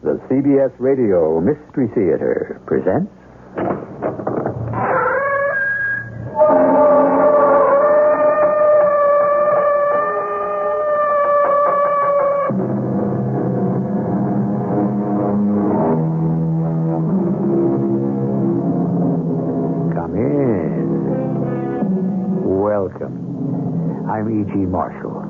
The CBS Radio Mystery Theater presents... Come in. Welcome. I'm E.G. Marshall.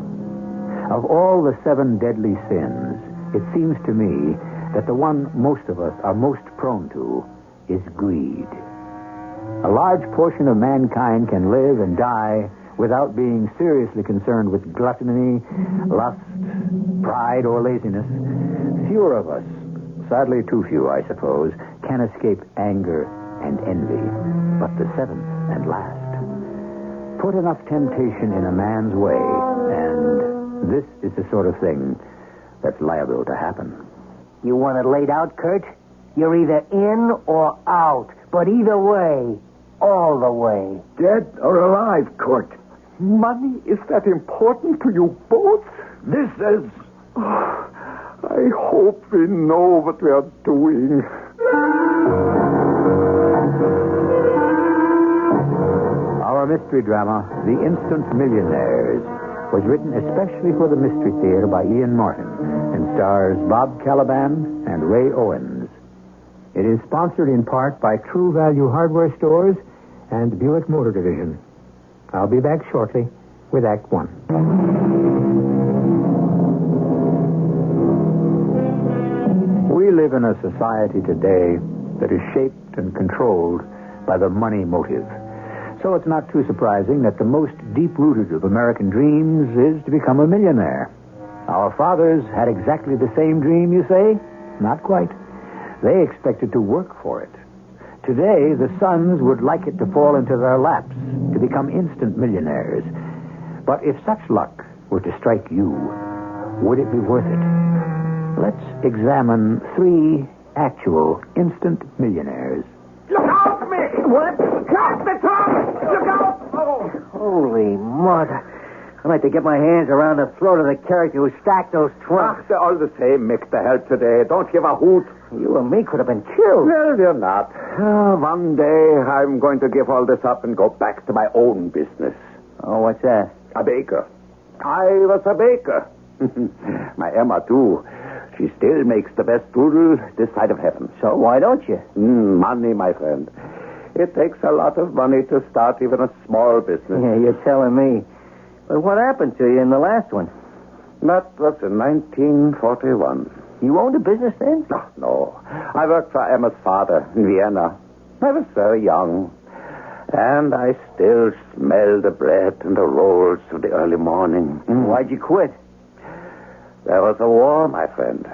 Of all the 7 deadly sins, it seems to me that the one most of us are most prone to is greed. A large portion of mankind can live and die without being seriously concerned with gluttony, lust, pride, or laziness. Fewer of us, sadly too few, I suppose, can escape anger and envy. But the 7th and last. Put enough temptation in a man's way, and this is the sort of thing that's liable to happen. You want it laid out, Kurt? You're either in or out. But either way, all the way. Dead or alive, Kurt? Money, is that important to you both? This is... I hope we know what we are doing. Our mystery drama, The Instant Millionaires, was written especially for the Mystery Theater by Ian Martin and stars Bob Caliban and Ray Owens. It is sponsored in part by True Value Hardware Stores and Buick Motor Division. I'll be back shortly with Act 1. We live in a society today that is shaped and controlled by the money motive. So it's not too surprising that the most deep-rooted of American dreams is to become a millionaire. Our fathers had exactly the same dream, you say? Not quite. They expected to work for it. Today, the sons would like it to fall into their laps, to become instant millionaires. But if such luck were to strike you, would it be worth it? Let's examine 3 actual instant millionaires. Look out, Mick! What? Cut the tongue! Look out! Oh. Holy mother. I'd like to get my hands around the throat of the character who stacked those trunks. They're all the same, Mick, to help today. Don't give a hoot. You and me could have been killed. Well, you're not. One day, I'm going to give all this up and go back to my own business. Oh, what's that? A baker. I was a baker. My Emma, too. She still makes the best strudel this side of heaven. So why don't you? Money, my friend. It takes a lot of money to start even a small business. Yeah, you're telling me. But what happened to you in the last one? That was in 1941. You owned a business then? No. I worked for Emma's father in Vienna. I was very young. And I still smell the bread and the rolls of the early morning. Why'd you quit? There was a war, my friend.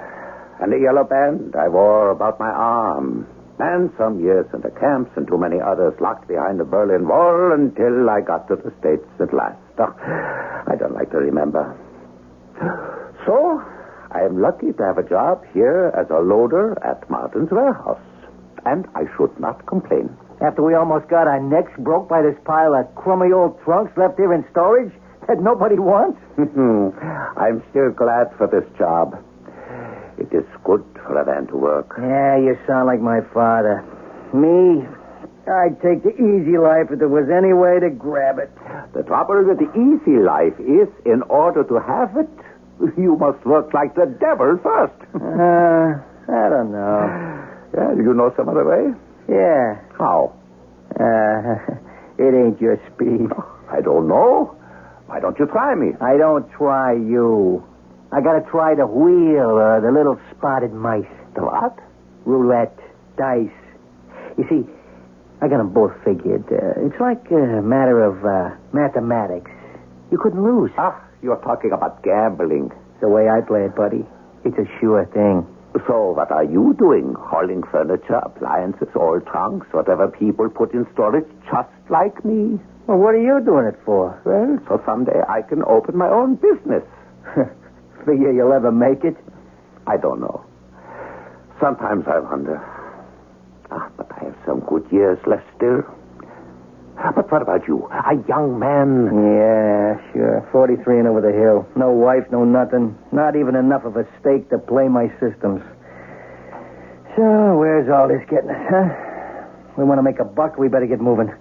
And a yellow band I wore about my arm. And some years in the camps and too many others locked behind the Berlin Wall until I got to the States at last. I don't like to remember. So, I am lucky to have a job here as a loader at Martin's warehouse. And I should not complain. After we almost got our necks broke by this pile of crummy old trunks left here in storage that nobody wants? I'm still glad for this job. It is good for a man to work. Yeah, you sound like my father. Me, I'd take the easy life if there was any way to grab it. The trouble with the easy life is, in order to have it, you must work like the devil first. I don't know. Yeah, you know some other way? Yeah. How? It ain't your speed. I don't know. Why don't you try me? I don't try you. I gotta try the wheel or the little spotted mice. The what? Roulette, dice. You see, I got them both figured. It's like a matter of mathematics. You couldn't lose. You're talking about gambling. It's the way I play it, buddy. It's a sure thing. So what are you doing? Hauling furniture, appliances, old trunks, whatever people put in storage, just like me? Well, what are you doing it for? Well, so someday I can open my own business. Figure you'll ever make it? I don't know. Sometimes I wonder. But I have some good years left still. But what about you? A young man. Yeah, sure. 43 and over the hill. No wife, no nothing. Not even enough of a stake to play my systems. So, where's all this getting us, huh? We want to make a buck, we better get moving.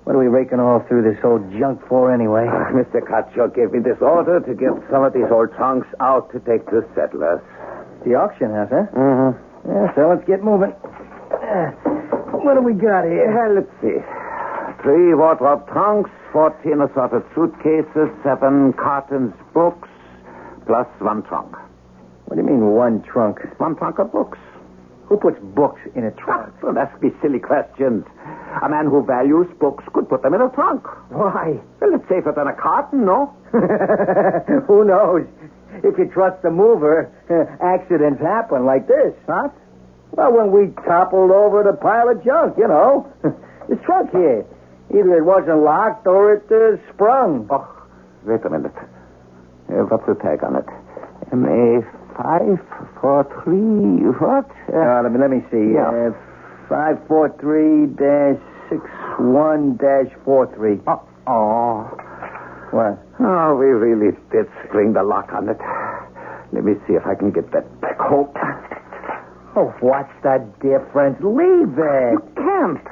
What are we raking all through this old junk for anyway? Mr. Cutcho gave me this order to get some of these old trunks out to take to settlers. The auction house, huh? Mm-hmm. Yeah, so let's get moving. What do we got here? Let's see. 3 wardrobe trunks, 14 assorted suitcases, 7 cartons books, plus 1 trunk. What do you mean, 1 trunk? 1 trunk of books. Who puts books in a trunk? Don't ask me silly questions. A man who values books could put them in a trunk. Why? Well, it's safer than a carton, no? Who knows? If you trust the mover, accidents happen like this. What? Well, when we toppled over the pile of junk, you know. This trunk here. Either it wasn't locked or it sprung. Oh, wait a minute. What's the tag on it? MA543, what? Let me see. Yeah. 543-61-43. Oh. What? Oh, we really did spring the lock on it. Let me see if I can get that back home. Oh, what's the difference? Leave it. You can't.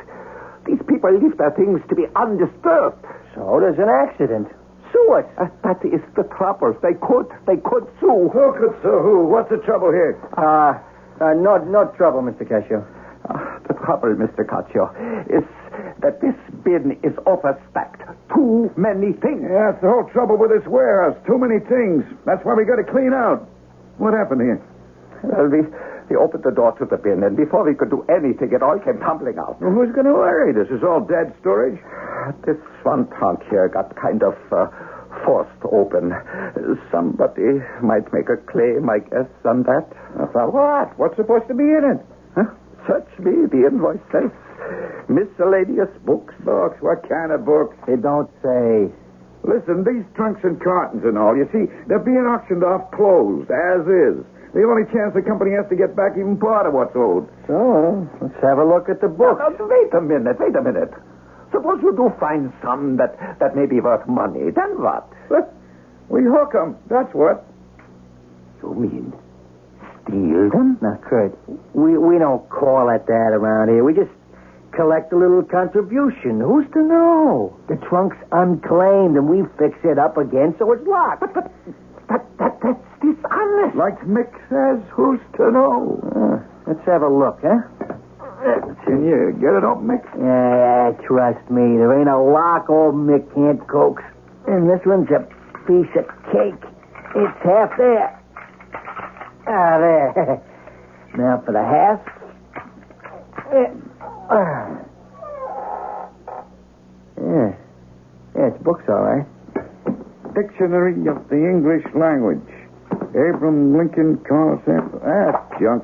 These people leave their things to be undisturbed. So there's an accident. Sue us. That is the trouble. They could sue. Who could sue who? What's the trouble here? No trouble, Mr. Cascio. The trouble, Mr. Caccio, is that this bin is overstacked. Too many things. Yeah, that's the whole trouble with this warehouse. Too many things. That's why we got to clean out. What happened here? Well, we opened the door to the bin, and before we could do anything, it all came tumbling out. Well, who's going to worry? This is all dead storage. This one trunk here got kind of forced open. Somebody might make a claim, I guess, on that. For what? What's supposed to be in it? Huh? Search me. The invoice says miscellaneous books. Books? What kind of books? They don't say. Listen, these trunks and cartons and all, you see, they're being auctioned off closed, as is. The only chance the company has to get back even part of what's owed. So, let's have a look at the book. Now, wait a minute. Suppose you do find some that may be worth money. Then what? We hook them. That's what. You mean steal them? Now, Kurt, we don't call it that around here. We just collect a little contribution. Who's to know? The trunk's unclaimed, and we fix it up again so it's locked. But that's dishonest. Like Mick says, who's to know? Let's have a look, huh? Can you get it up, Mick? Yeah, trust me. There ain't a lock old Mick can't coax. And this one's a piece of cake. It's half there. There. Now for the half. Yeah, it's books, all right. Dictionary of the English Language. Abraham Lincoln Carl Sample. That's junk.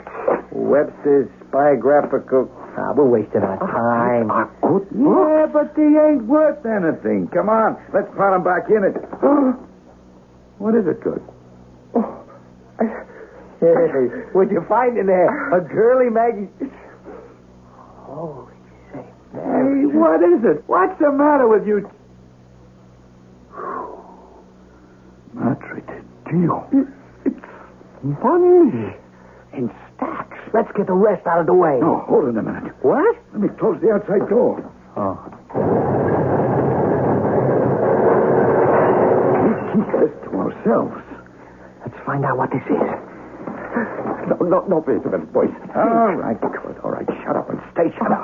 Webster's biographical. We're wasting our time. Good Yeah, but they ain't worth anything. Come on, let's put them back in it. What is it, good? Hey, what'd you find in there? A girly magazine? Holy St. Mary. Hey, what is it? What's the matter with you? Madre de Dio. It's money in stacks. Let's get the rest out of the way. Oh, hold on a minute. What? Let me close the outside door. Oh. We keep this to ourselves. Let's find out what this is. No, wait a minute, boys. All right, good. All right, shut up and stay shut up.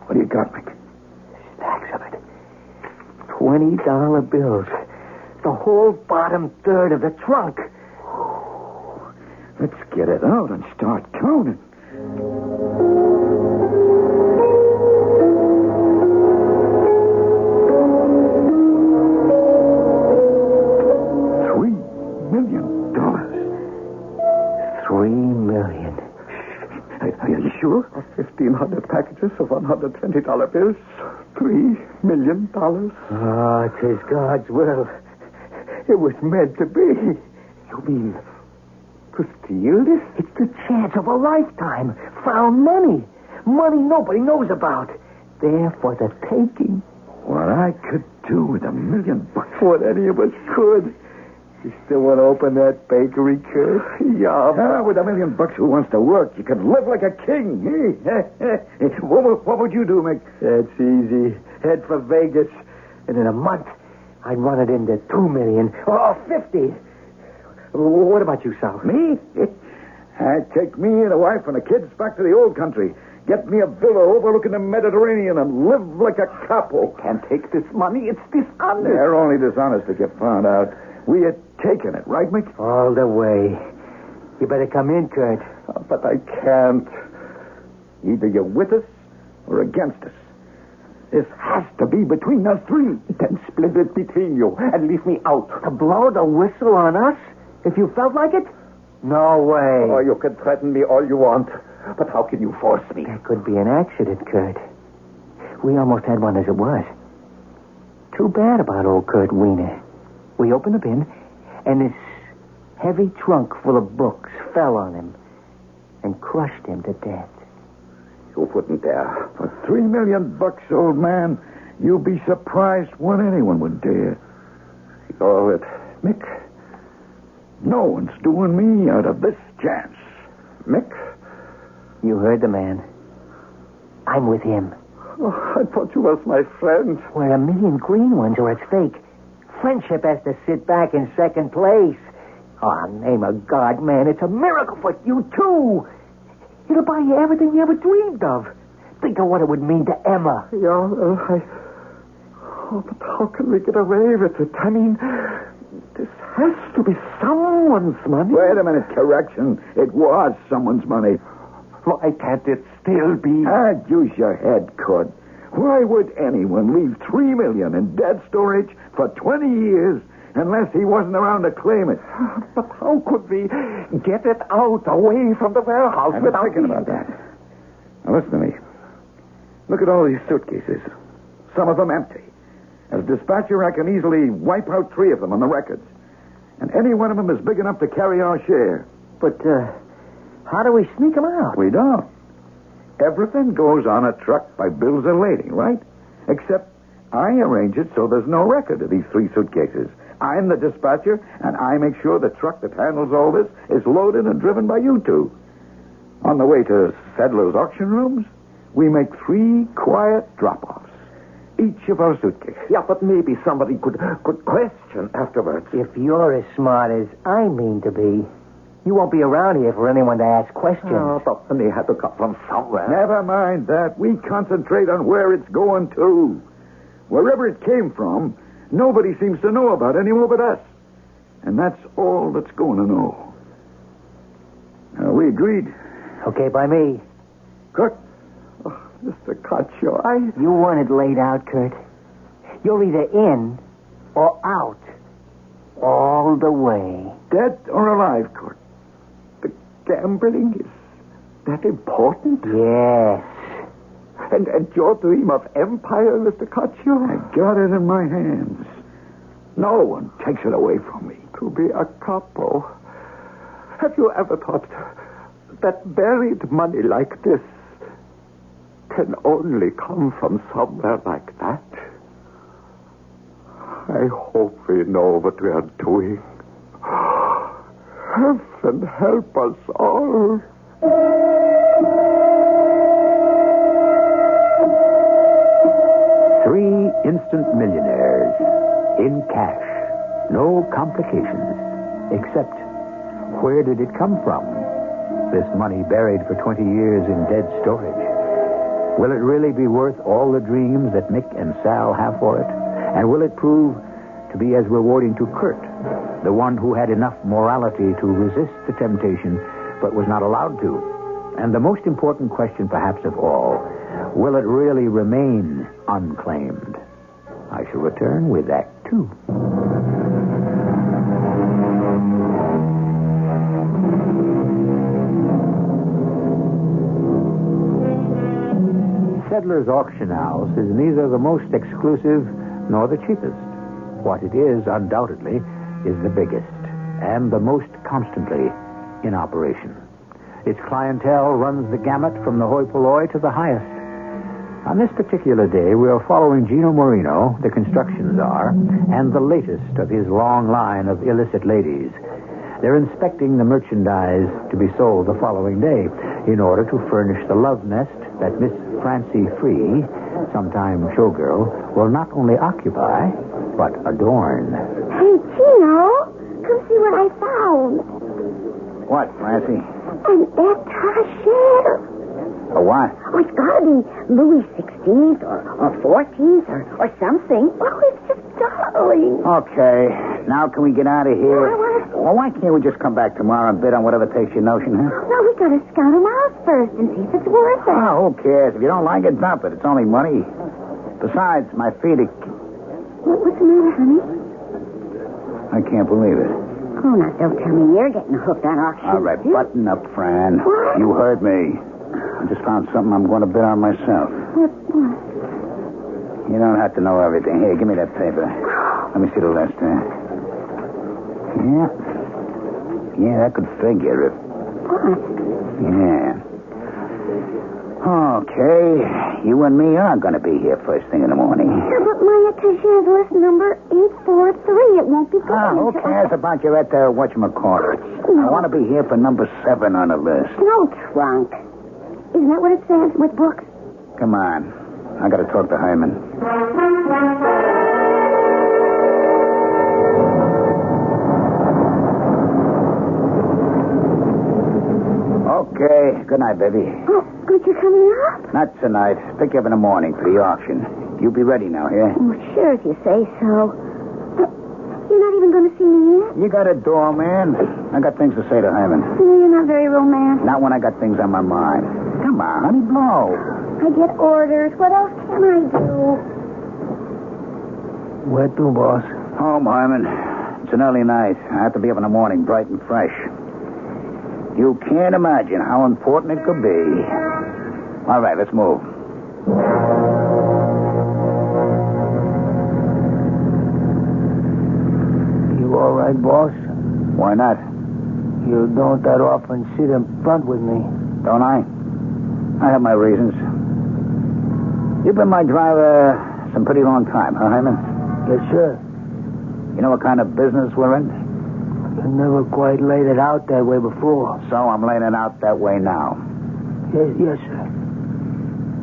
What do you got, Mick? Stacks of it. $20 bills. The whole bottom third of the trunk. Let's get it out and start counting. $3 million. $3 million. Are you sure? 1,500 packages of $120 bills. $3 million. Oh, 'tis God's will. It was meant to be. You mean to steal this? It's the chance of a lifetime. Found money. Money nobody knows about. There for the taking. What I could do with $1 million. What any of us could. You still want to open that bakery, Kurt? Yeah. With $1 million who wants to work, you can live like a king. What would you do, Mick? That's easy. Head for Vegas. And in a month, I'd run it into $2 million. Or 50. What about you, Sal? Me? I'd take me and a wife and the kids back to the old country. Get me a villa overlooking the Mediterranean and live like a couple. Can't take this money. It's dishonest. They're only dishonest if you found out. We had taken it, right, Mick? All the way. You better come in, Kurt. But I can't. Either you're with us or against us. This has to be between us three. Then split it between you and leave me out. To blow the whistle on us? If you felt like it? No way. Oh, you can threaten me all you want. But how can you force me? That could be an accident, Kurt. We almost had one as it was. Too bad about old Kurt Wiener. We opened the bin, and this heavy trunk full of books fell on him and crushed him to death. You wouldn't dare. For $3 million, old man, you'd be surprised what anyone would dare. You're it. Mick, no one's doing me out of this chance. Mick? You heard the man. I'm with him. Oh, I thought you was my friend. We're $1 million green ones or it's fake. Friendship has to sit back in second place. Oh, name of God, man, it's a miracle for you, too. It'll buy you everything you ever dreamed of. Think of what it would mean to Emma. Yeah, but how can we get away with it? I mean, this has to be someone's money. Wait a minute, correction. It was someone's money. Why can't it still be? Use your head, Kurt. Why would anyone leave $3 million in dead storage for 20 years unless he wasn't around to claim it? But how could we get it out away from the warehouse I've been without thinking about that. Now listen to me. Look at all these suitcases. Some of them empty. As dispatcher, I can easily wipe out 3 of them on the records. And any one of them is big enough to carry our share. But, how do we sneak them out? We don't. Everything goes on a truck by bills of lading, right? Except I arrange it so there's no record of these 3 suitcases. I'm the dispatcher, and I make sure the truck that handles all this is loaded and driven by you 2. On the way to Sedler's auction rooms, we make 3 quiet drop-offs. Each of our suitcases. Yeah, but maybe somebody could question afterwards. If you're as smart as I mean to be, you won't be around here for anyone to ask questions. Oh, but money had to come from somewhere. Never mind that. We concentrate on where it's going to. Wherever it came from, nobody seems to know about any more but us. And that's all that's going to know. Now, we agreed. Okay, by me. Kurt? Oh, Mr. Caccio, You want it laid out, Kurt. You're either in or out. All the way. Dead or alive, Kurt? The gambling is that important? Yes. And your dream of empire, Mr. Caccio? I got it in my hands. No one takes it away from me. To be a capo. Have you ever thought that buried money like this can only come from somewhere like that? I hope we know what we are doing. Heaven help us all. 3 instant millionaires in cash. No complications. Except, where did it come from? This money buried for 20 years in dead storage. Will it really be worth all the dreams that Mick and Sal have for it? And will it prove to be as rewarding to Kurt, the one who had enough morality to resist the temptation but was not allowed to? And the most important question, perhaps of all, will it really remain unclaimed? I shall return with Act 2. Sedler's Auction House is neither the most exclusive nor the cheapest. What it is, undoubtedly, is the biggest and the most constantly in operation. Its clientele runs the gamut from the hoi polloi to the highest. On this particular day, we are following Gino Marino, the construction czar, and the latest of his long line of illicit ladies. They're inspecting the merchandise to be sold the following day in order to furnish the love nest that Miss Francie Free, sometime showgirl, will not only occupy, but adorn. Hey, Gino, come see what I found. What, Francie? An étagère. A what? Oh, it's got to be Louis XVI or 14th or something. Oh, it's just darling. Okay, now can we get out of here? I wanna- Well, why can't we just come back tomorrow and bid on whatever takes your notion, huh? No, we got to scout them out first and see if it's worth it. Oh, who cares? If you don't like it, dump it. It's only money. Besides, my feet are... What's the matter, honey? I can't believe it. Oh, now don't tell me you're getting hooked on auction. All right, button up, Fran. What? You heard me. I just found something I'm going to bid on myself. What? You don't have to know everything. Here, give me that paper. Let me see the list, Yeah. Yeah, that could figure it. What? Yeah. Okay. You and me are going to be here first thing in the morning. Yeah, but my étagère is list number 843. It won't be good. Who cares about your whatchamacallit? I want to be here for number 7 on the list. No trunk. Isn't that what it says with books? Come on. I got to talk to Hyman. Okay. Good night, baby. Oh, good, you're coming up? Not tonight. Pick you up in the morning for the auction. You be ready now, yeah? Oh, sure, if you say so. But you're not even going to see me yet? You got a door, man. I got things to say to Hyman. You're not very romantic. Not when I got things on my mind. Come on, honey, blow. I get orders. What else can I do? Where to, boss? Home, Hyman. It's an early night. I have to be up in the morning, bright and fresh. You can't imagine how important it could be. All right, let's move. You all right, boss? Why not? You don't that often sit in front with me. Don't I? I have my reasons. You've been my driver some pretty long time, huh, Hyman? Yes, sir. You know what kind of business we're in? You never quite laid it out that way before. So I'm laying it out that way now. Yes, sir.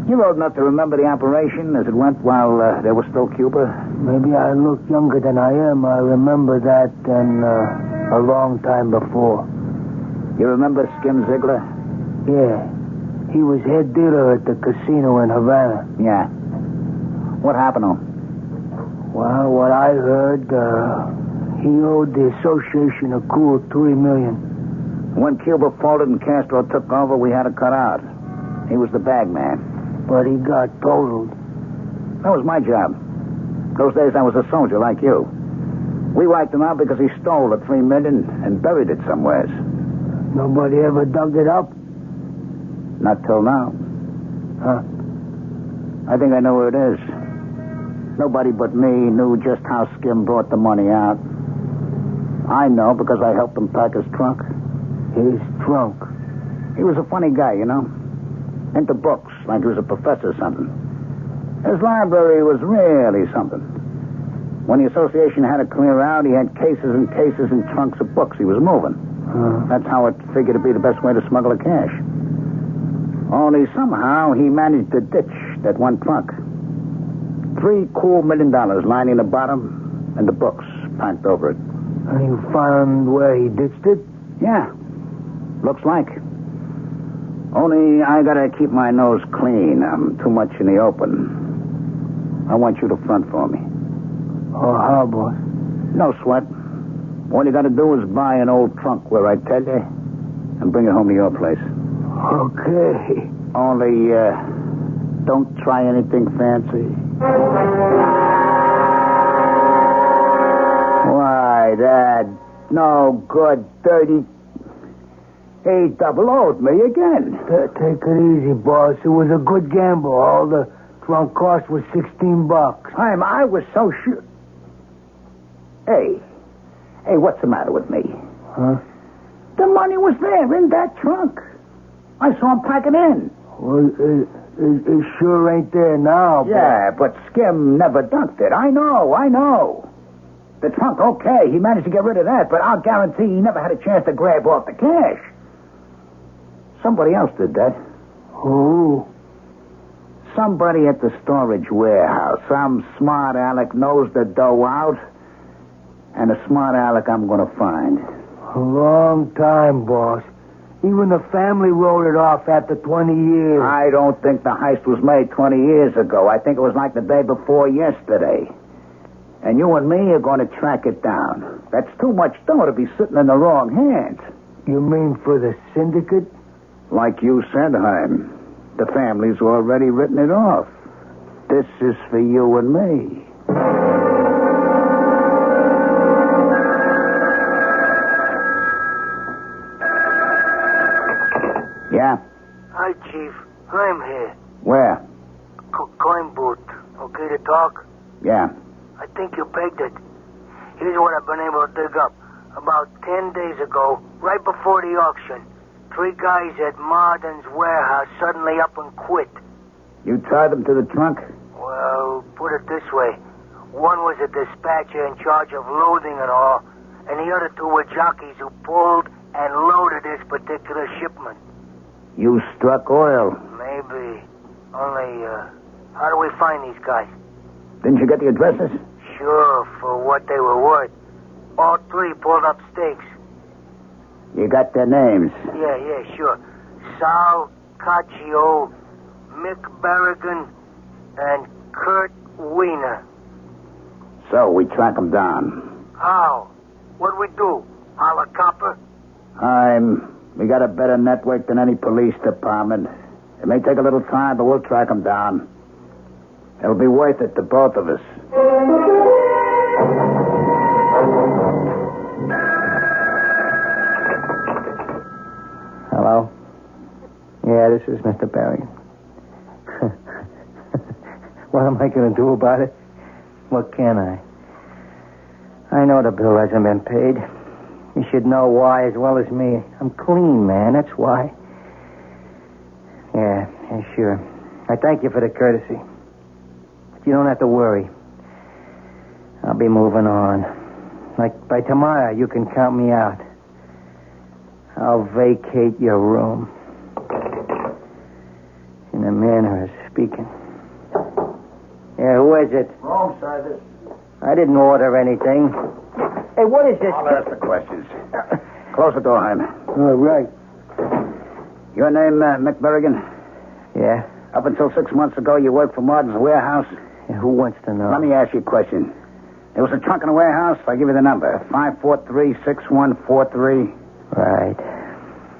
You're old enough to remember the operation as it went while there was still Cuba? Maybe I look younger than I am. I remember that and a long time before. You remember Skim Ziegler? Yeah. He was head dealer at the casino in Havana. Yeah. What happened to him? Well, what I heard, he owed the association a cool $3 million. When Cuba folded and Castro took over, we had to cut out. He was the bag man. But he got totaled. That was my job. Those days I was a soldier like you. We wiped him out because he stole the $3 million and buried it somewheres. Nobody ever dug it up? Not till now. Huh? I think I know where it is. Nobody but me knew just how Skim brought the money out. I know because I helped him pack his trunk. His trunk? He was a funny guy, you know. Into books, like he was a professor or something. His library was really something. When the association had to clear out, he had cases and cases and trunks of books he was moving. That's how it figured to be the best way to smuggle the cash. Only somehow he managed to ditch that one trunk. $3 cool $1 million lining the bottom and the books packed over it. And you found where he ditched it? Yeah. Looks like. Only I gotta keep my nose clean. I'm too much in the open. I want you to front for me. Oh, how, boss? No sweat. All you gotta do is buy an old trunk where I tell you and bring it home to your place. Okay. Only, don't try anything fancy. Why, that no good, dirty... He double-owed me again. Take it easy, boss. It was a good gamble. All the trunk cost was $16. I was so sure... Hey, what's the matter with me? Huh? The money was there in that trunk. I saw him pack it in. Well, It sure ain't there now. Yeah, but Skim never dunked it. I know. The trunk, okay, he managed to get rid of that, but I'll guarantee he never had a chance to grab off the cash. Somebody else did that. Who? Somebody at the storage warehouse. Some smart aleck knows the dough out, and a smart aleck I'm going to find. A long time, boss. Even the family wrote it off after 20 years. I don't think the heist was made 20 years ago. I think it was like the day before yesterday. And you and me are going to track it down. That's too much dough to be sitting in the wrong hands. You mean for the syndicate? Like you said, Heim, the family's already written it off. This is for you and me. Yeah? Hi, Chief. I'm here. Where? Coin booth. Okay to talk? Yeah. I think you pegged it. Here's what I've been able to dig up. About 10 days ago, right before the auction, 3 guys at Marden's warehouse suddenly up and quit. You tied them to the trunk? Well, put it this way. One was a dispatcher in charge of loading and all, and the other 2 were jockeys who pulled and loaded this particular shipment. You struck oil. Maybe. Only, how do we find these guys? Didn't you get the addresses? Sure, for what they were worth. All 3 pulled up stakes. You got their names? Yeah, sure. Sal Caccio, Mick Berrigan, and Kurt Wiener. So, we track them down. How? What'd we do? A la copper? We got a better network than any police department. It may take a little time, but we'll track them down. It'll be worth it to both of us. Hello? Yeah, this is Mr. Barry. What am I going to do about it? What can I? I know the bill hasn't been paid. You should know why as well as me. I'm clean, man. That's why. Yeah, sure. I thank you for the courtesy. But you don't have to worry. I'll be moving on. Like by tomorrow, you can count me out. I'll vacate your room. In a manner of speaking. Yeah, who is it? Room service. I didn't order anything. Hey, what is this? I'll ask the questions. Close the door, Heim. Oh, right. Your name, Mick Berrigan? Yeah? Up until 6 months ago, you worked for Martin's warehouse? Yeah, who wants to know? Let me ask you a question. There was a trunk in the warehouse. I'll give you the number. 543-6143. Right.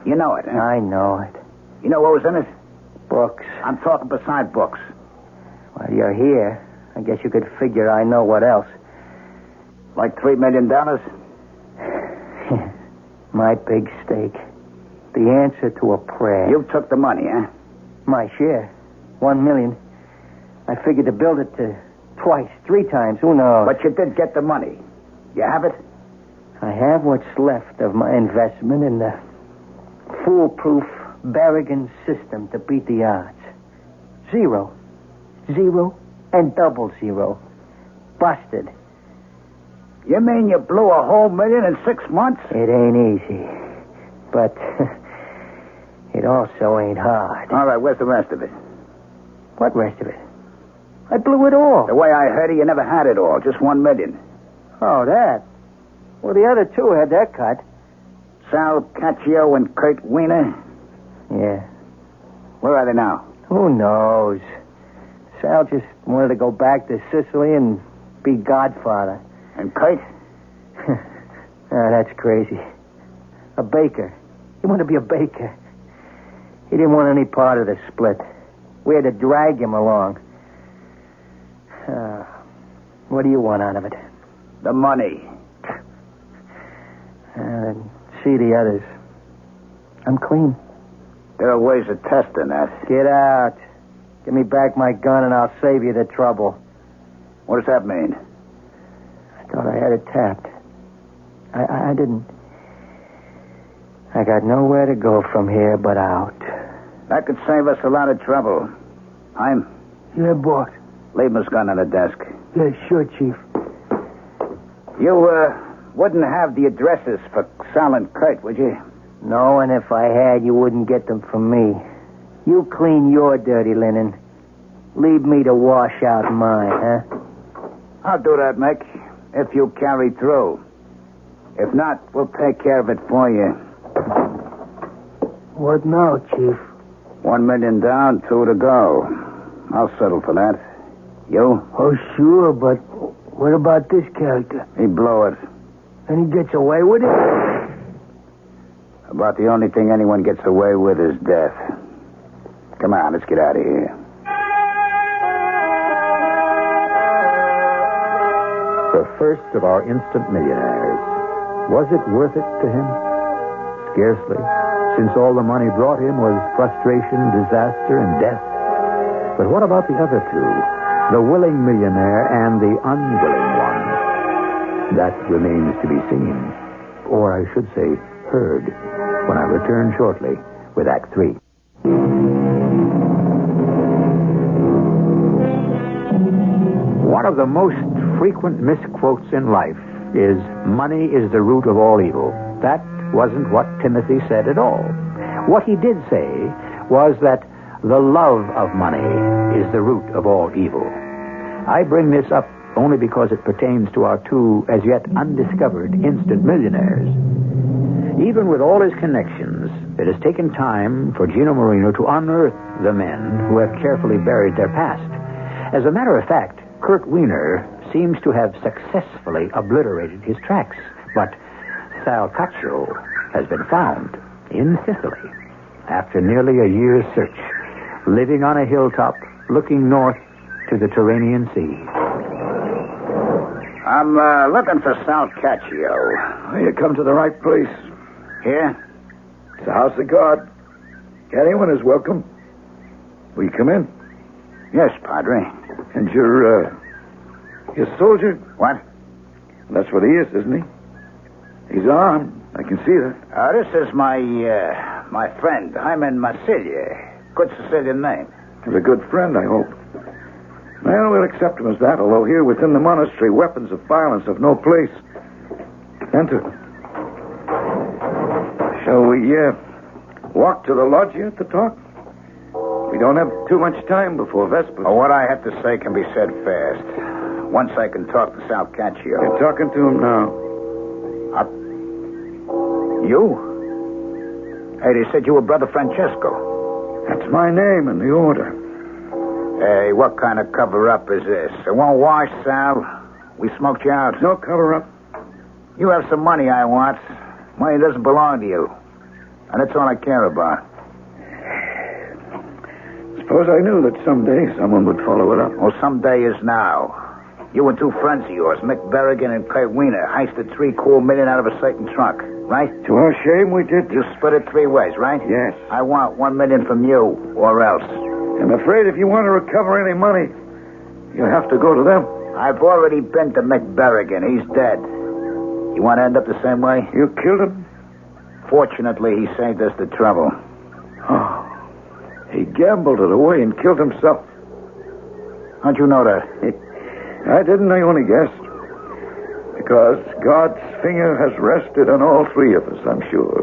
You know it, huh? I know it. You know what was in it? Books. I'm talking beside books. Well, you're here. I guess you could figure I know what else. Like $3 million? My big stake. The answer to a prayer. You took the money, huh? My share. $1 million. I figured to build it to twice, 3 times. Who knows? But you did get the money. You have it? I have what's left of my investment in the foolproof Berrigan system to beat the odds. 0. 0 and double 0. Busted. You mean you blew a whole million in 6 months? It ain't easy. But it also ain't hard. All right, where's the rest of it? What rest of it? I blew it all. The way I heard it, you never had it all. Just $1 million. Oh, that? Well, the other 2 had their cut. Sal Caccio and Kurt Wiener? Yeah. Where are they now? Who knows? Sal just wanted to go back to Sicily and be godfather. And Kurt? That's crazy. A baker. He wanted to be a baker. He didn't want any part of the split. We had to drag him along. What do you want out of it? The money. See the others. I'm clean. There are ways of testing that. Get out. Give me back my gun and I'll save you the trouble. What does that mean? I thought I had it tapped. I didn't. I got nowhere to go from here but out. That could save us a lot of trouble. I'm... Yeah, boss. Leave his gun on the desk. Yeah, sure, Chief. You, wouldn't have the addresses for Sal and Kurt, would you? No, and if I had, you wouldn't get them from me. You clean your dirty linen. Leave me to wash out mine, huh? I'll do that, Mick, if you carry through. If not, we'll take care of it for you. What now, Chief? $1 million down, 2 to go. I'll settle for that. You? Oh, sure, but what about this character? He blew it. And he gets away with it? About the only thing anyone gets away with is death. Come on, let's get out of here. The first of our instant millionaires. Was it worth it to him? Scarcely, since all the money brought him was frustration, disaster, and death. But what about the other two? The willing millionaire and the unwilling one? That remains to be seen. Or I should say, heard, when I return shortly with Act 3. One of the most frequent misquotes in life is, money is the root of all evil. That wasn't what Timothy said at all. What he did say was that the love of money is the root of all evil. I bring this up only because it pertains to our two as yet undiscovered instant millionaires. Even with all his connections, it has taken time for Gino Marino to unearth the men who have carefully buried their past. As a matter of fact, Kurt Wiener seems to have successfully obliterated his tracks. But Sal Caccio has been found in Sicily after nearly a year's search, living on a hilltop looking north to the Tyrrhenian Sea. I'm looking for Sal Caccio. Well, you come to the right place. Here? It's the house of God. Anyone is welcome. Will you come in? Yes, Padre. And you're soldier? What? That's what he is, isn't he? He's armed. I can see that. This is my friend, Hyman Marsilia. Good Sicilian name. He's a good friend, I hope. Well, we'll accept him as that, although here within the monastery, weapons of violence have no place. Enter. Shall we, walk to the loggia to talk? We don't have too much time before Vespers. Oh, what I have to say can be said fast. Once I can talk to Sal Caccio. You're talking to him now. You? Hey, they said you were Brother Francesco. That's my name in the order. Hey, what kind of cover-up is this? It won't wash, Sal. We smoked you out. No cover-up. You have some money I want. Money doesn't belong to you. And that's all I care about. Suppose I knew that someday someone would follow it up. Well, someday is now. You and two friends of yours, Mick Berrigan and Kurt Wiener, heisted $3 cool million out of a certain truck, right? To our shame, we did. You split it 3 ways, right? Yes. I want $1 million from you, or else. I'm afraid if you want to recover any money, you'll have to go to them. I've already been to Mick Berrigan. He's dead. You want to end up the same way? You killed him? Fortunately, he saved us the trouble. Oh. He gambled it away and killed himself. How'd you know that? I didn't, I only guessed. Because God's finger has rested on all 3 of us, I'm sure.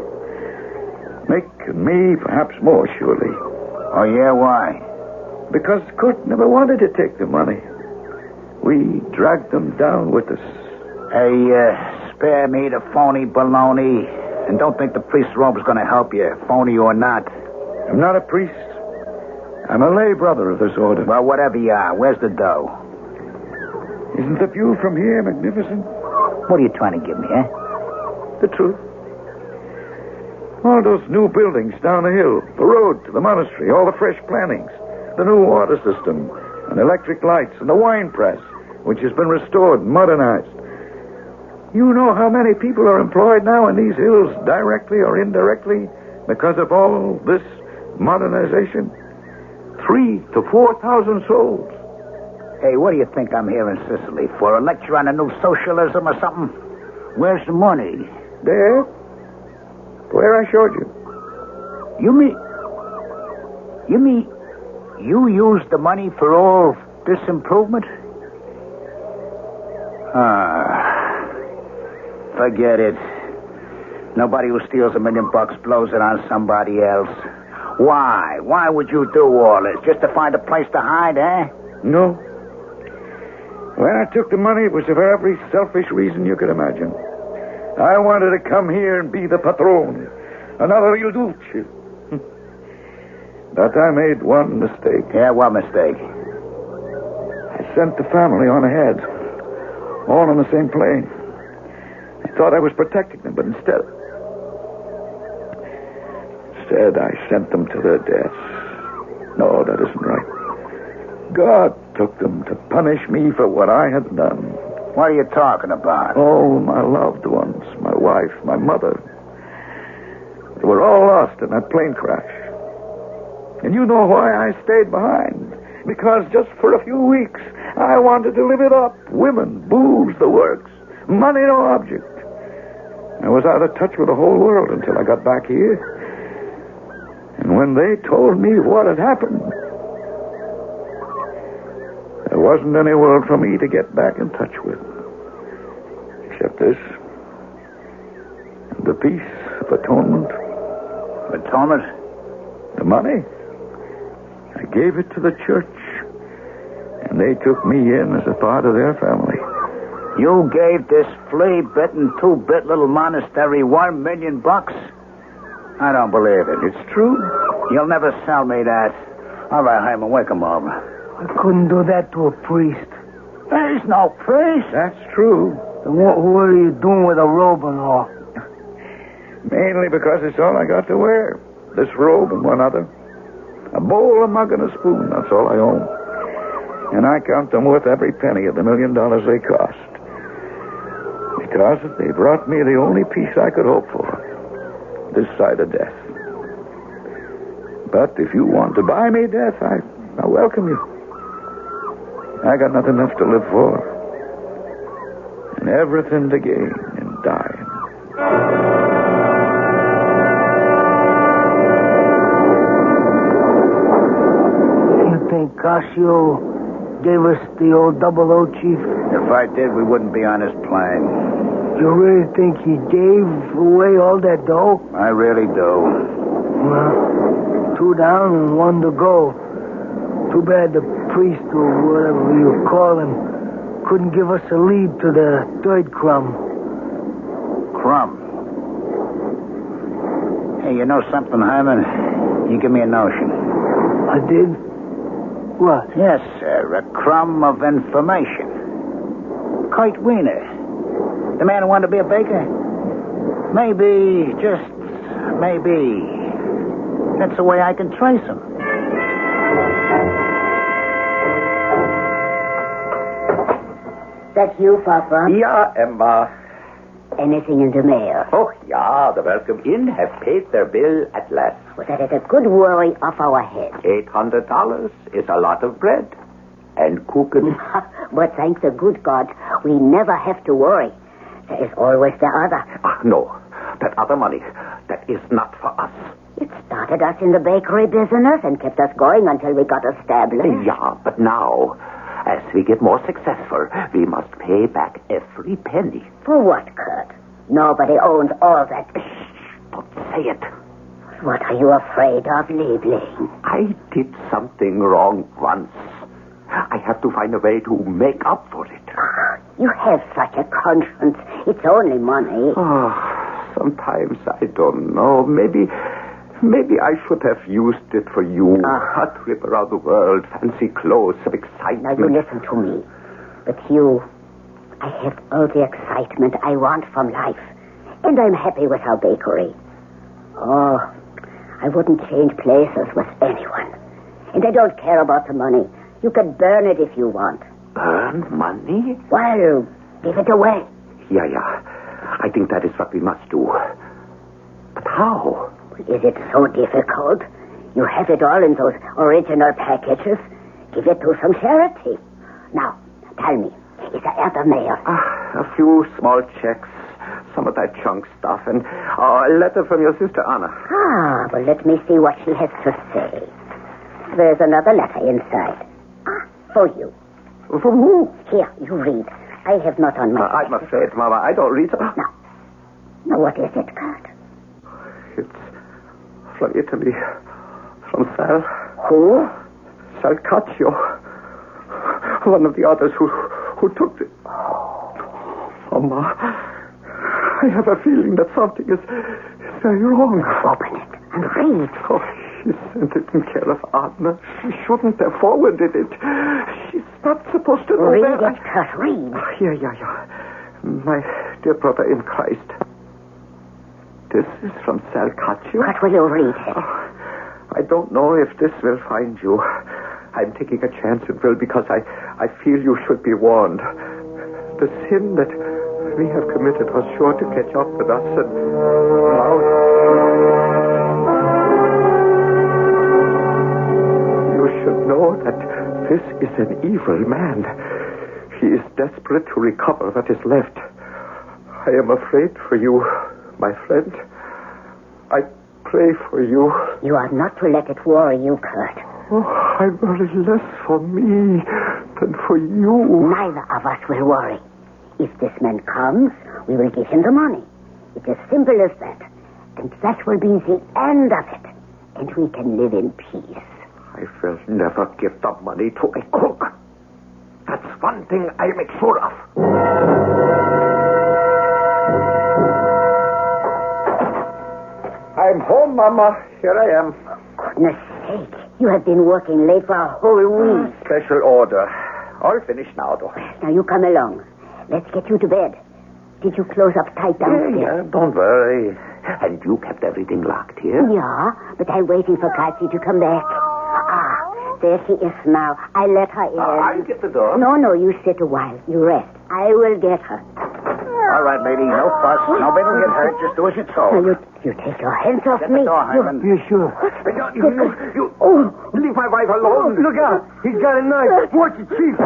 Mick and me, perhaps more surely. Oh, yeah? Why? Because Kurt never wanted to take the money. We dragged them down with us. Hey, spare me the phony baloney. And don't think the priest's robe's going to help you, phony or not. I'm not a priest. I'm a lay brother of this order. Well, whatever you are, where's the dough? Isn't the view from here magnificent? What are you trying to give me, eh? The truth. All those new buildings down the hill, the road to the monastery, all the fresh plantings, the new water system, and electric lights, and the wine press, which has been restored and modernized. You know how many people are employed now in these hills, directly or indirectly, because of all this modernization? 3,000 to 4,000 souls. Hey, what do you think I'm here in Sicily for? A lecture on a new socialism or something? Where's the money? There. Where I showed you. You mean You used the money for all this improvement? Forget it. Nobody who steals $1 million blows it on somebody else. Why? Why would you do all this? Just to find a place to hide, eh? No. When I took the money, it was for every selfish reason you could imagine. I wanted to come here and be the patron. Another Il Duce. But I made one mistake. Yeah, what mistake? I sent the family on ahead. All on the same plane. I thought I was protecting them, but instead I sent them to their deaths. No, that isn't right. God took them to punish me for what I had done. What are you talking about? Oh, my loved ones, my wife, my mother. They were all lost in that plane crash. And you know why I stayed behind. Because just for a few weeks, I wanted to live it up. Women, booze, the works. Money no object. I was out of touch with the whole world until I got back here. And when they told me what had happened, there wasn't any world for me to get back in touch with. Except this. The peace of atonement. Atonement? The money. I gave it to the church. And they took me in as a part of their family. You gave this flea-bitten, two-bit little monastery $1 million? I don't believe it. It's true. You'll never sell me that. All right, Hyman, wake him over. I couldn't do that to a priest. There's no priest. That's true. Then what are you doing with a robe and all? Mainly because it's all I got to wear. This robe and one other. A bowl, a mug, and a spoon. That's all I own. And I count them worth every penny of the $1 million they cost. Because they brought me the only peace I could hope for. This side of death. But if you want to buy me death, I welcome you. I got nothing left to live for. And everything to gain in dying. You think Casio gave us the old 00, Chief? If I did, we wouldn't be on this plane. You really think he gave away all that dough? I really do. Well, 2 down and 1 to go. Too bad the priest, or whatever you call him, couldn't give us a lead to the 3rd crumb. Crumb? Hey, you know something, Hyman? You give me a notion. I did? What? Yes, sir. A crumb of information. Kurt Wiener. The man who wanted to be a baker? Maybe, just maybe, that's the way I can trace him. That you, Papa? Ja, Emma. Anything in the mail? Oh, ja, the welcome inn have paid their bill at last. Well, that is a good worry off our heads. $800 is a lot of bread. And cooking. But thank the good God, we never have to worry. There is always the other. No, that other money, that is not for us. It started us in the bakery business and kept us going until we got established. Yeah, but now, as we get more successful, we must pay back every penny. For what, Kurt? Nobody owns all that. Don't say it. What are you afraid of, Liebling? I did something wrong once. I have to find a way to make up for it. You have such a conscience. It's only money. Oh, sometimes I don't know. Maybe I should have used it for you. A trip around the world, fancy clothes, some excitement. Now, you listen to me. But I have all the excitement I want from life. And I'm happy with our bakery. Oh, I wouldn't change places with anyone. And I don't care about the money. You can burn it if you want. Burn money? Well, give it away. Yeah. I think that is what we must do. But how? Is it so difficult? You have it all in those original packages. Give it to some charity. Now, tell me, is there other mail? A few small checks, some of that junk stuff, and a letter from your sister Anna. Well, let me see what she has to say. There's another letter inside. For you. From who? Here, you read. I have not on my... I'm afraid, Mama, I don't read... Now, what is it, Kurt? It's from Italy. From Sal. Who? Salcaccio. One of the others who took the... Mama, I have a feeling that something is very wrong. Open it and read. Oh, she sent it in care of Adna. She shouldn't have forwarded it. She's not supposed to know read that. Read it, Kurt, read. Yeah. My dear brother in Christ. This is from Salcaccio. What will you read it? I don't know if this will find you. I'm taking a chance it will because I feel you should be warned. The sin that we have committed was sure to catch up with us, and now you should know that this is an evil man. He is desperate to recover what is left. I am afraid for you, my friend. I pray for you. You are not to let it worry you, Kurt. Oh, I worry less for me than for you. Neither of us will worry. If this man comes, we will give him the money. It's as simple as that. And that will be the end of it. And we can live in peace. I will never give the money to a crook. That's one thing I make sure of. I'm home, Mama. Here I am. Goodness sake. You have been working late for a whole week. Special order. All finished now, though. Now you come along. Let's get you to bed. Did you close up tight downstairs? Yeah, don't worry. And you kept everything locked here? Yeah, but I'm waiting for Kathy to come back. There she is now. I let her in. I'll get the door. No, you sit a while. You rest. I will get her. All right, lady. No fuss. Nobody will get hurt. Just do as you're told. Now, you take your hands off Get me. the door, Hyman. Yeah, sure. You leave my wife alone. Look out. He's got a knife. Watch it, Chief.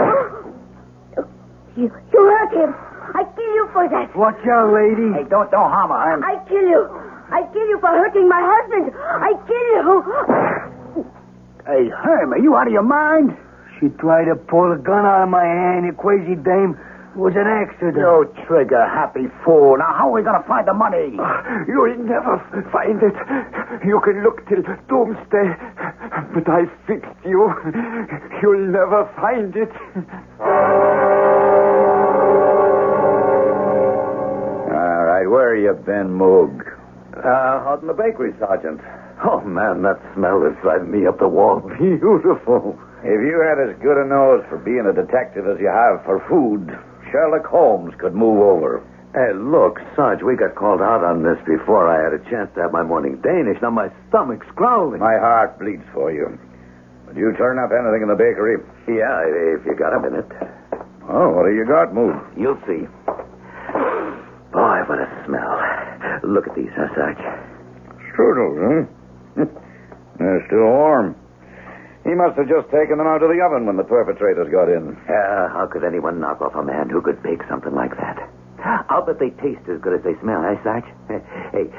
You hurt him. I kill you for that. Watch out, lady. Hey, don't harm her, Hyman. I kill you. I kill you for hurting my husband. I kill you. Hey, Herm, are you out of your mind? She tried to pull a gun out of my hand, you crazy dame. It was an accident. You trigger-happy fool. Now, how are we going to find the money? You'll never find it. You can look till doomsday. But I fixed you. You'll never find it. All right, where you been, Moog? Out in the bakery, Sergeant. Oh, man, that smell is driving me up the wall. Beautiful. If you had as good a nose for being a detective as you have for food, Sherlock Holmes could move over. Hey, look, Sarge, we got called out on this before I had a chance to have my morning Danish. Now my stomach's growling. My heart bleeds for you. Would you turn up anything in the bakery? Yeah, if you got a minute. Oh, what have you got, Moog? You'll see. Boy, what a smell. Look at these, huh, Sarge? Strudels, huh? They're still warm. He must have just taken them out of the oven when the perpetrators got in. How could anyone knock off a man who could bake something like that? I'll bet they taste as good as they smell, eh, Sarge? Hey,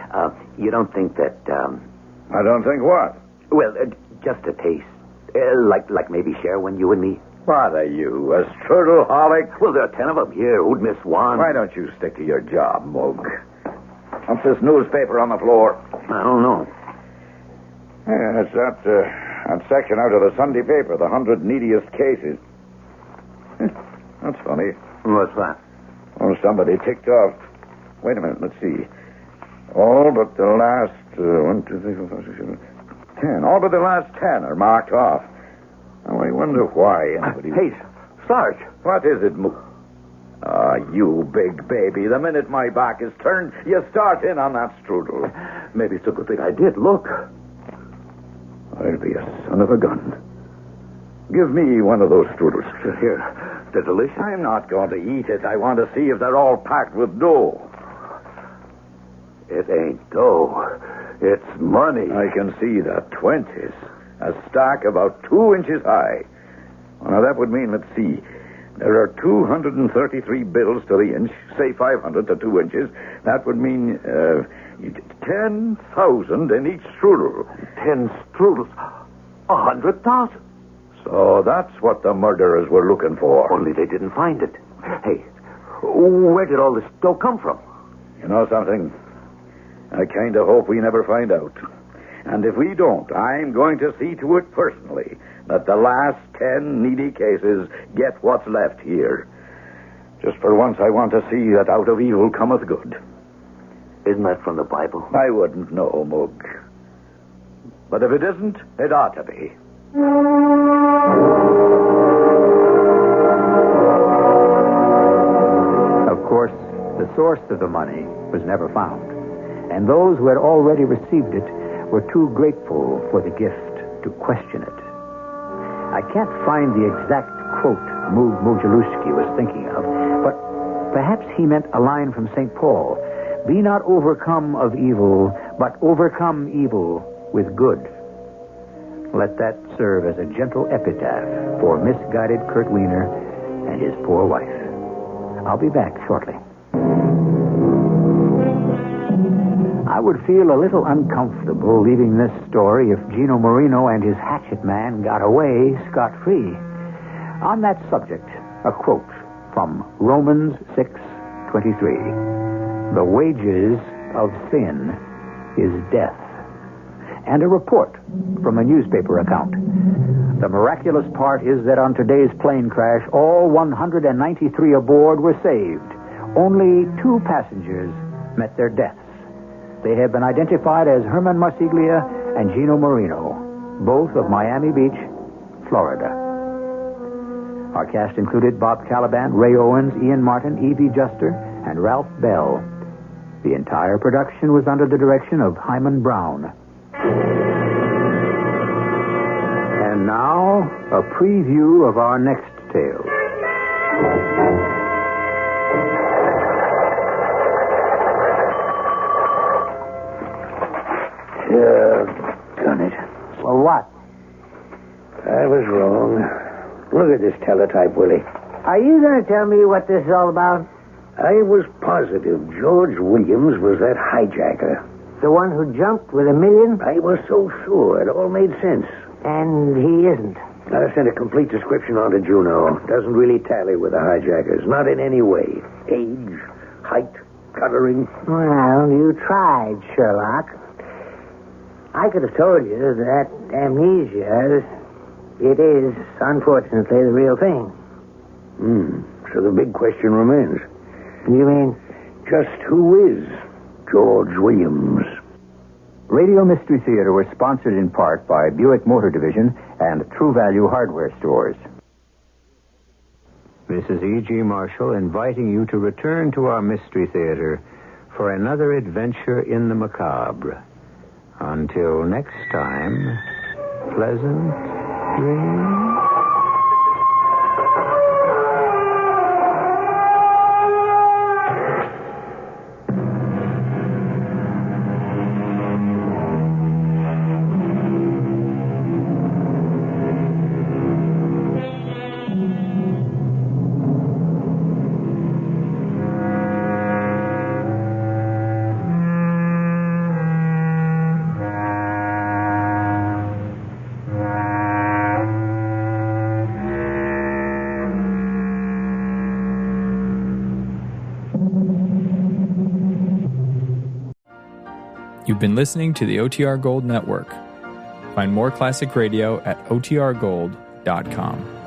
you don't think that, I don't think what? Well, just a taste. Like maybe share one, you and me? What are you, a strudelholic? Well, there are 10 of them here. Who'd miss one? Why don't you stick to your job, Moog? What's this newspaper on the floor? I don't know. Yeah, it's that section out of the Sunday paper, the 100 neediest cases. That's funny. What's that? Oh, somebody ticked off. Wait a minute, let's see. All but the last 1, 2, 3, 4, 5, 6, 7, 10. All but the last 10 are marked off. Oh, I wonder why. Hey, Sarge. What is it, Moog? You big baby. The minute my back is turned, you start in on that strudel. Maybe it's a good thing I did. Look. I'll be a son of a gun. Give me one of those strudels. Here. They're delicious. I'm not going to eat it. I want to see if they're all packed with dough. It ain't dough. It's money. I can see the 20s. A stack about 2 inches high. Well, now, that would mean, let's see, there are 233 bills to the inch, say 500 to 2 inches. That would mean 10,000 in each strudel. 10 strudels. 100,000. So that's what the murderers were looking for. Only they didn't find it. Hey, where did all this dough come from? You know something? I kind of hope we never find out. And if we don't, I'm going to see to it personally that the last 10 needy cases get what's left here. Just for once, I want to see that out of evil cometh good. Isn't that from the Bible? I wouldn't know, Mug. But if it isn't, it ought to be. Of course, the source of the money was never found, and those who had already received it were too grateful for the gift to question it. I can't find the exact quote Mujaluski was thinking of, but perhaps he meant a line from St. Paul. Be not overcome of evil, but overcome evil with good. Let that serve as a gentle epitaph for misguided Kurt Wiener and his poor wife. I'll be back shortly. I would feel a little uncomfortable leaving this story if Gino Marino and his hatchet man got away scot-free. On that subject, a quote from Romans 6:23. The wages of sin is death. And a report from a newspaper account. The miraculous part is that on today's plane crash, all 193 aboard were saved. Only 2 passengers met their deaths. They have been identified as Herman Marsiglia and Gino Marino, both of Miami Beach, Florida. Our cast included Bob Caliban, Ray Owens, Ian Martin, Evie Juster, and Ralph Bell. The entire production was under the direction of Hyman Brown. And now, a preview of our next tale. Done it. Well, what? I was wrong. Look at this teletype, Willie. Are you going to tell me what this is all about? I was positive George Williams was that hijacker. The one who jumped with $1 million? I was so sure. It all made sense. And he isn't. I sent a complete description on to Juno. Doesn't really tally with the hijackers. Not in any way. Age, height, coloring. Well, you tried, Sherlock. I could have told you that amnesia, it is, unfortunately, the real thing. So the big question remains. You mean? Just who is George Williams? Radio Mystery Theater was sponsored in part by Buick Motor Division and True Value Hardware Stores. This is E.G. Marshall inviting you to return to our Mystery Theater for another adventure in the macabre. Until next time, pleasant dreams. You've been listening to the OTR Gold Network. Find more classic radio at otrgold.com.